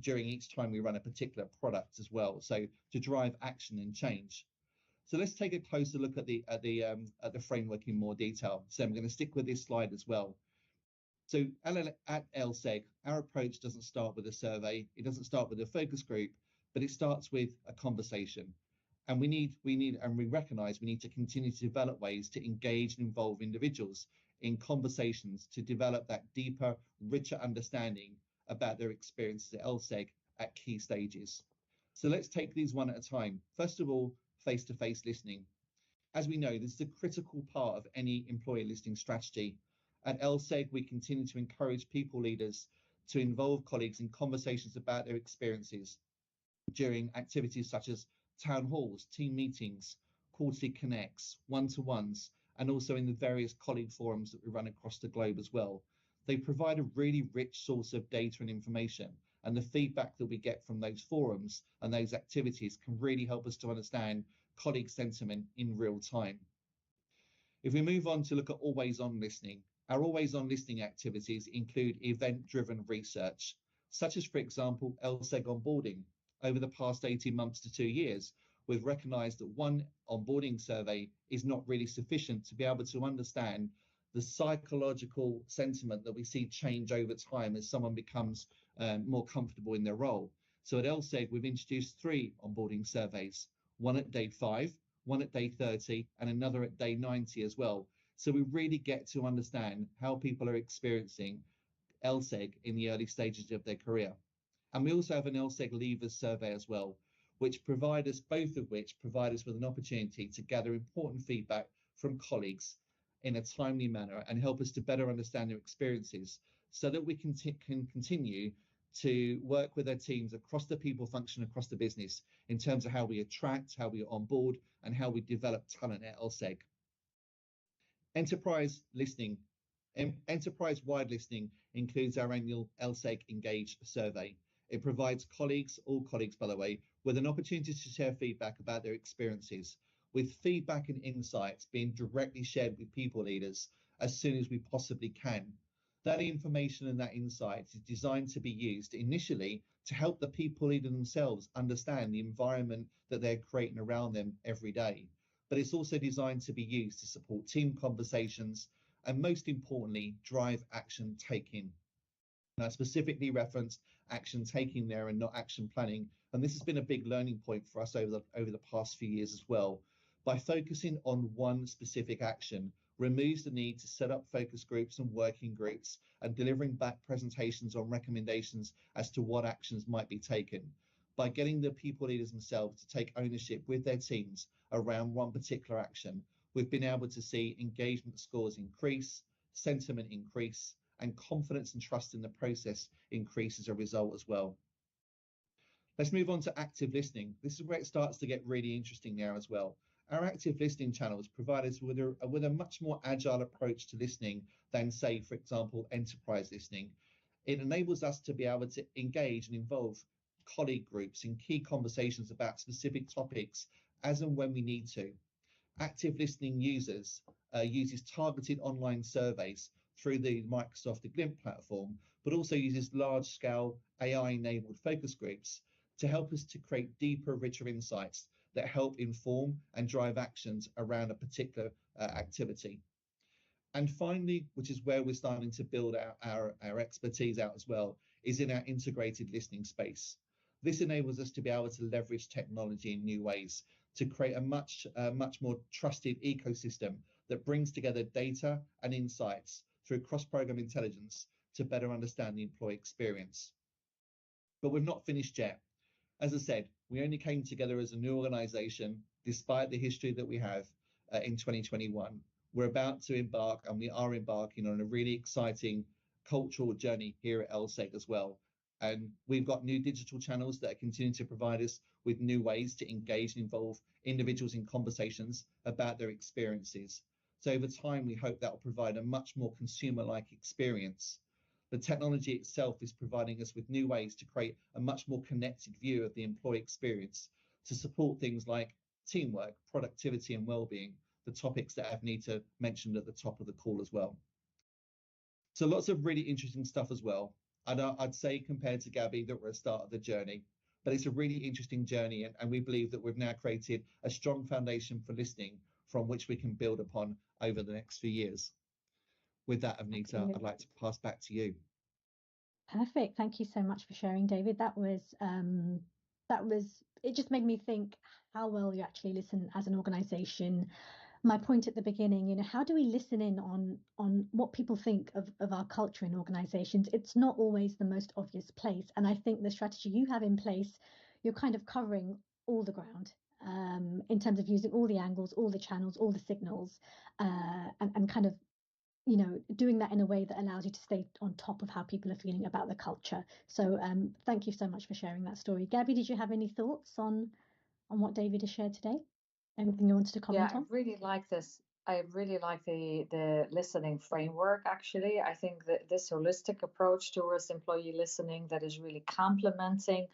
during each time we run a particular product as well, so to drive action and change. So let's take a closer look at the framework in more detail. So I'm going to stick with this slide as well. So at LSEG, our approach doesn't start with a survey, it doesn't start with a focus group, but it starts with a conversation. And we recognize we need to continue to develop ways to engage and involve individuals in conversations to develop that deeper, richer understanding about their experiences at LSEG at key stages. So let's take these one at a time. First of all, face-to-face listening. As we know, this is a critical part of any employee listening strategy. At LSEG, we continue to encourage people leaders to involve colleagues in conversations about their experiences during activities such as town halls, team meetings, quarterly connects, one-to-ones, and also in the various colleague forums that we run across the globe as well. They provide a really rich source of data and information, and the feedback that we get from those forums and those activities can really help us to understand colleague sentiment in real time. If we move on to look at always-on listening, our always-on listening activities include event-driven research, such as, for example, LSEG onboarding. Over the past 18 months to 2 years, we've recognised that one onboarding survey is not really sufficient to be able to understand the psychological sentiment that we see change over time as someone becomes more comfortable in their role. So at LSEG, we've introduced 3 onboarding surveys, one at day 5, one at day 30, and another at day 90 as well. So we really get to understand how people are experiencing LSEG in the early stages of their career. And we also have an LSEG Leavers survey as well, both of which provide us with an opportunity to gather important feedback from colleagues in a timely manner and help us to better understand their experiences so that we can continue to work with our teams across the people function, across the business, in terms of how we attract, how we onboard, and how we develop talent at LSEG. Enterprise listening. Enterprise-wide listening includes our annual LSEG Engage survey. It provides colleagues, all colleagues by the way, with an opportunity to share feedback about their experiences, with feedback and insights being directly shared with people leaders as soon as we possibly can. That information and that insight is designed to be used initially to help the people leader themselves understand the environment that they're creating around them every day. But it's also designed to be used to support team conversations and, most importantly, drive action taking. And I specifically referenced action taking there and not action planning. And this has been a big learning point for us over the past few years as well. By focusing on one specific action, removes the need to set up focus groups and working groups and delivering back presentations on recommendations as to what actions might be taken. By getting the people leaders themselves to take ownership with their teams around one particular action, we've been able to see engagement scores increase, sentiment increase, and confidence and trust in the process increase as a result as well. Let's move on to active listening. This is where it starts to get really interesting now as well. Our active listening channels provide us with a much more agile approach to listening than, say, for example, enterprise listening. It enables us to be able to engage and involve colleague groups in key conversations about specific topics as and when we need to. Active listening uses targeted online surveys through the Microsoft Viva platform, but also uses large-scale AI-enabled focus groups to help us to create deeper, richer insights that help inform and drive actions around a particular activity. And finally, which is where we're starting to build our expertise out as well, is in our integrated listening space. This enables us to be able to leverage technology in new ways to create a much more trusted ecosystem that brings together data and insights through cross-program intelligence to better understand the employee experience. But we've not finished yet. As I said, we only came together as a new organization, despite the history that we have in 2021. We're about to embark, and we are embarking on a really exciting cultural journey here at LSEG as well. And we've got new digital channels that are continuing to provide us with new ways to engage and involve individuals in conversations about their experiences. So over time, we hope that will provide a much more consumer-like experience. The technology itself is providing us with new ways to create a much more connected view of the employee experience to support things like teamwork, productivity, and well-being, the topics that Avneeta mentioned at the top of the call as well. So lots of really interesting stuff as well. And I'd say, compared to Gabby, that we're at the start of the journey, but it's a really interesting journey, and we believe that we've now created a strong foundation for listening from which we can build upon over the next few years. With that, Avneeta, I'd like to pass back to you. Perfect. Thank you so much for sharing, David. That was it just made me think how well you actually listen as an organization. My point at the beginning, how do we listen in on what people think of our culture in organizations? It's not always the most obvious place. And I think the strategy you have in place, you're kind of covering all the ground in terms of using all the angles, all the channels, all the signals, and kind of doing that in a way that allows you to stay on top of how people are feeling about the culture. So thank you so much for sharing that story. Gabby, did you have any thoughts on what David has shared today? Anything you wanted to comment on? I really like this. I really like the listening framework, actually. I think that this holistic approach towards employee listening that is really complementing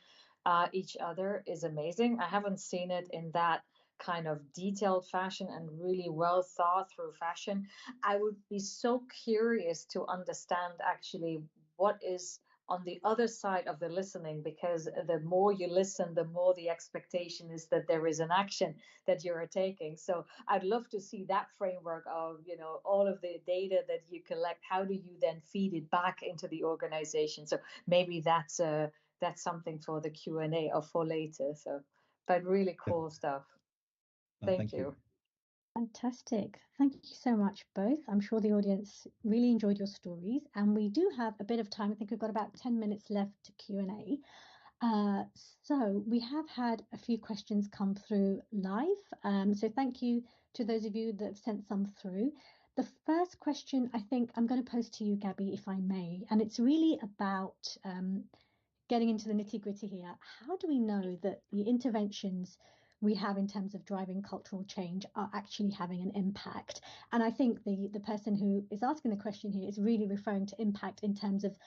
each other is amazing. I haven't seen it in that kind of detailed fashion and really well thought through fashion. I would be so curious to understand actually what is on the other side of the listening, because the more you listen, the more the expectation is that there is an action that you are taking. So I'd love to see that framework of, all of the data that you collect. How do you then feed it back into the organization? So maybe that's something for the Q&A or for later. So, but really cool stuff. Thank you. Fantastic. Thank you so much, both. I'm sure the audience really enjoyed your stories, and we do have a bit of time. I think we've got about 10 minutes left to Q&A. So we have had a few questions come through live. So thank you to those of you that have sent some through. The first question I think I'm going to pose to you, Gabby, if I may, and it's really about getting into the nitty-gritty here. How do we know that the interventions we have in terms of driving cultural change are actually having an impact? And I think the person who is asking the question here is really referring to impact in terms of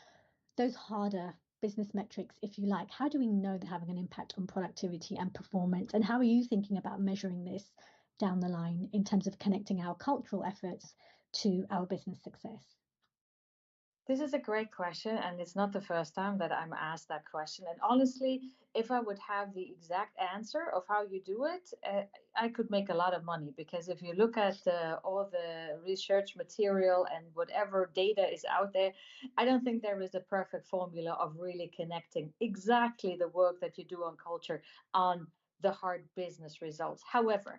those harder business metrics, if you like. How do we know they're having an impact on productivity and performance? And how are you thinking about measuring this down the line in terms of connecting our cultural efforts to our business success? This is a great question, and it's not the first time that I'm asked that question. And honestly, if I would have the exact answer of how you do it, I could make a lot of money, because if you look at all the research material and whatever data is out there, I don't think there is a perfect formula of really connecting exactly the work that you do on culture on the hard business results. However,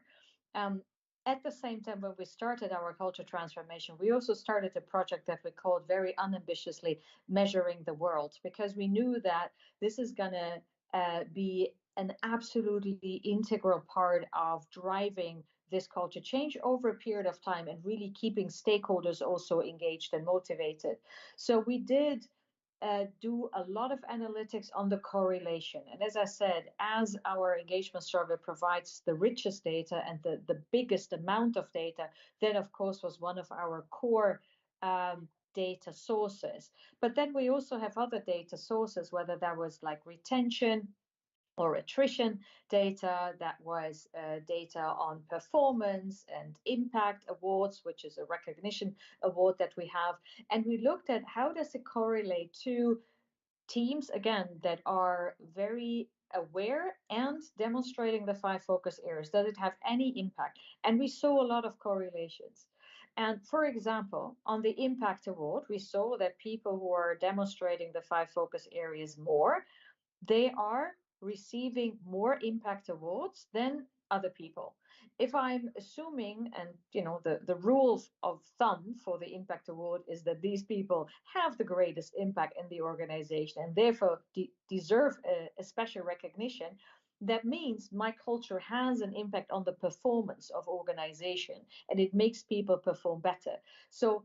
at the same time, when we started our culture transformation, we also started a project that we called very unambitiously Measuring the World, because we knew that this is going to be an absolutely integral part of driving this culture change over a period of time and really keeping stakeholders also engaged and motivated. So we did do a lot of analytics on the correlation. And as I said, as our engagement survey provides the richest data and the biggest amount of data, that of course was one of our core data sources. But then we also have other data sources, whether that was like retention or attrition data, that was data on performance and impact awards, which is a recognition award that we have. And we looked at how does it correlate to teams, again, that are very aware and demonstrating the 5 focus areas. Does it have any impact? And we saw a lot of correlations. And for example, on the impact award, we saw that people who are demonstrating the 5 focus areas more, they are receiving more impact awards than other people. If I'm assuming, and the rules of thumb for the impact award is that these people have the greatest impact in the organization and therefore deserve a special recognition, that means my culture has an impact on the performance of organization and it makes people perform better. So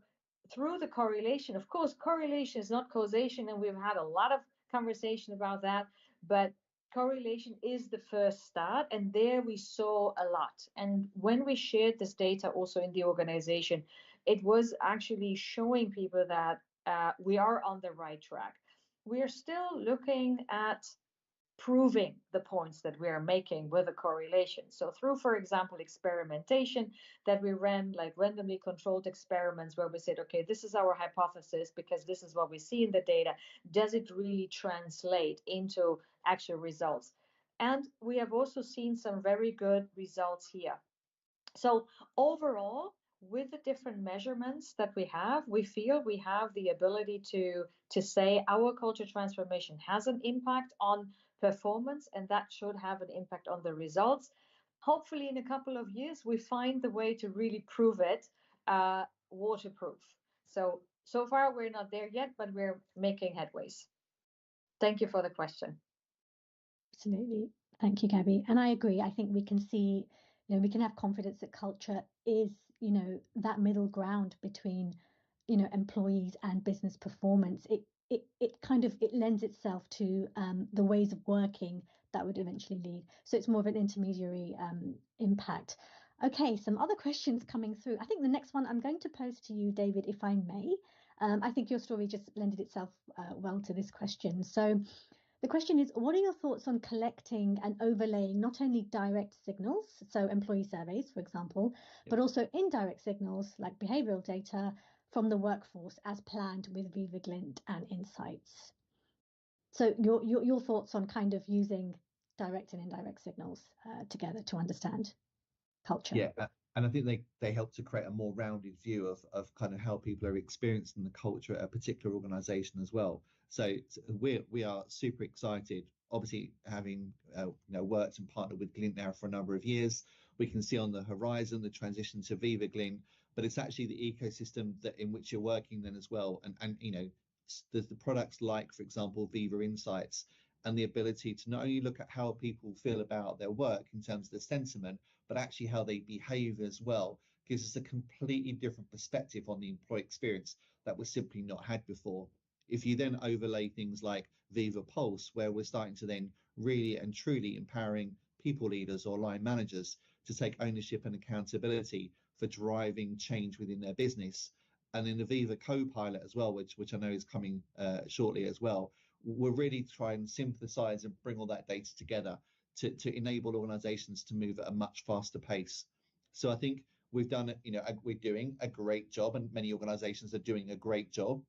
through the correlation, of course, correlation is not causation, and we've had a lot of conversation about that, but correlation is the first start, and there we saw a lot. And when we shared this data also in the organization, it was actually showing people that we are on the right track. We are still looking at proving the points that we are making with a correlation. So through, for example, experimentation that we ran, like randomly controlled experiments where we said, okay, this is our hypothesis because this is what we see in the data. Does it really translate into actual results? And we have also seen some very good results here. So overall, with the different measurements that we have, we feel we have the ability to say our culture transformation has an impact on performance, and that should have an impact on the results. Hopefully, in a couple of years, we find the way to really prove it waterproof. So far, we're not there yet, but we're making headways. Thank you for the question. Absolutely. Thank you, Gabby. And I agree. I think we can see, we can have confidence that culture is, that middle ground between, employees and business performance. It lends itself to the ways of working that would eventually lead. So it's more of an intermediary impact. Okay, some other questions coming through. I think the next one I'm going to pose to you, David, if I may. I think your story just lended itself well to this question. So the question is, what are your thoughts on collecting and overlaying not only direct signals, so employee surveys, for example, but also indirect signals like behavioral data from the workforce as planned with Viva Glint and Insights? So your thoughts on kind of using direct and indirect signals together to understand culture. Yeah, and I think they help to create a more rounded view of kind of how people are experiencing the culture at a particular organization as well. So we are super excited. Obviously, having worked and partnered with Glint now for a number of years, we can see on the horizon the transition to Viva Glint, but it's actually the ecosystem that in which you're working then as well. And there's the products like, for example, Viva Insights, and the ability to not only look at how people feel about their work in terms of the sentiment, but actually how they behave as well, gives us a completely different perspective on the employee experience that was simply not had before. If you then overlay things like Viva Pulse, where we're starting to then really and truly empowering people leaders or line managers to take ownership and accountability for driving change within their business, and then the Viva Copilot as well, which I know is coming shortly as well, we'll really try and synthesize and bring all that data together to enable organizations to move at a much faster pace. So I think we're doing a great job, and many organizations are doing a great job,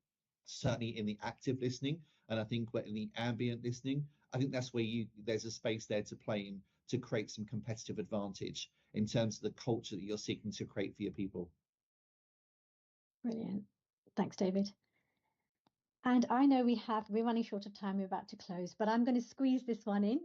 certainly in the active listening. And I think in the ambient listening, I think that's where there's a space there to play in to create some competitive advantage in terms of the culture that you're seeking to create for your people. Brilliant. Thanks, David. And I know we're running short of time, we're about to close, but I'm going to squeeze this one in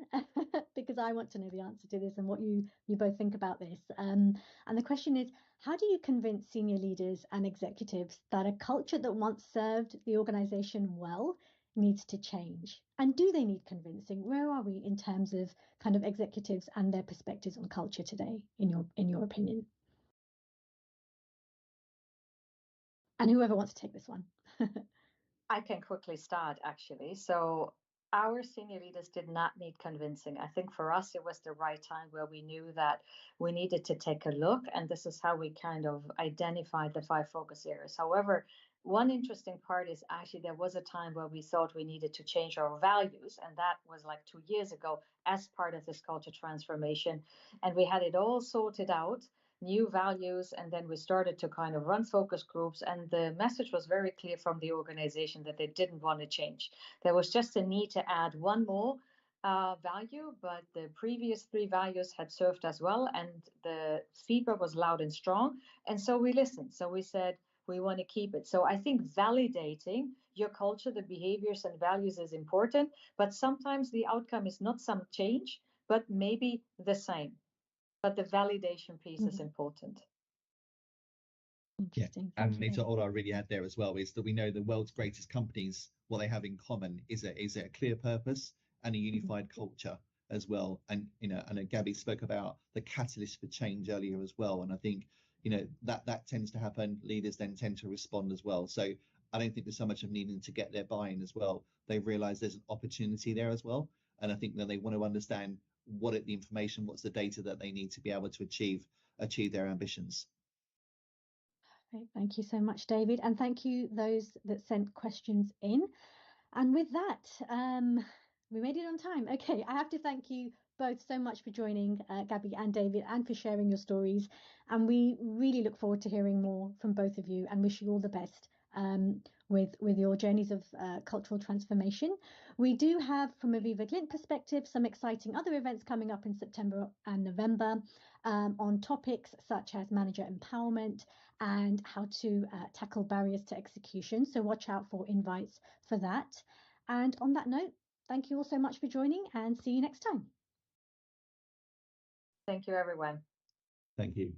because I want to know the answer to this and what you both think about this. And the question is, how do you convince senior leaders and executives that a culture that once served the organization well needs to change? And do they need convincing? Where are we in terms of kind of executives and their perspectives on culture today, in your opinion? And whoever wants to take this one. I can quickly start, actually. So our senior leaders did not need convincing. I think for us, it was the right time where we knew that we needed to take a look. And this is how we kind of identified the 5 focus areas. However, one interesting part is actually there was a time where we thought we needed to change our values. And that was like 2 years ago as part of this culture transformation. And we had it all sorted out, new values, and then we started to kind of run focus groups, and the message was very clear from the organization that they didn't want to change. There was just a need to add one more value, but the previous 3 values had served us well, and the feedback was loud and strong, and so we listened. So we said we want to keep it. So I think validating your culture, the behaviors and values is important, but sometimes the outcome is not some change, but maybe the same. But the validation piece is important. Interesting. Yeah. And all I really add there as well is that we know the world's greatest companies, what they have in common is a clear purpose and a unified culture as well. And I know Gabby spoke about the catalyst for change earlier as well. And I think that tends to happen. Leaders then tend to respond as well. So I don't think there's so much of needing to get their buy-in as well. They realize there's an opportunity there as well. And I think that they want to understand the information, what's the data that they need to be able to achieve their ambitions. Perfect. Thank you so much, David. And thank you those that sent questions in. And with that, We made it on time. Okay, I have to thank you both so much for joining, Gabby and David, and for sharing your stories. And we really look forward to hearing more from both of you and wish you all the best with your journeys of cultural transformation. We do have, from a Viva Glint perspective, some exciting other events coming up in September and November on topics such as manager empowerment and how to tackle barriers to execution. So watch out for invites for that. And on that note, thank you all so much for joining and see you next time. Thank you, everyone. Thank you.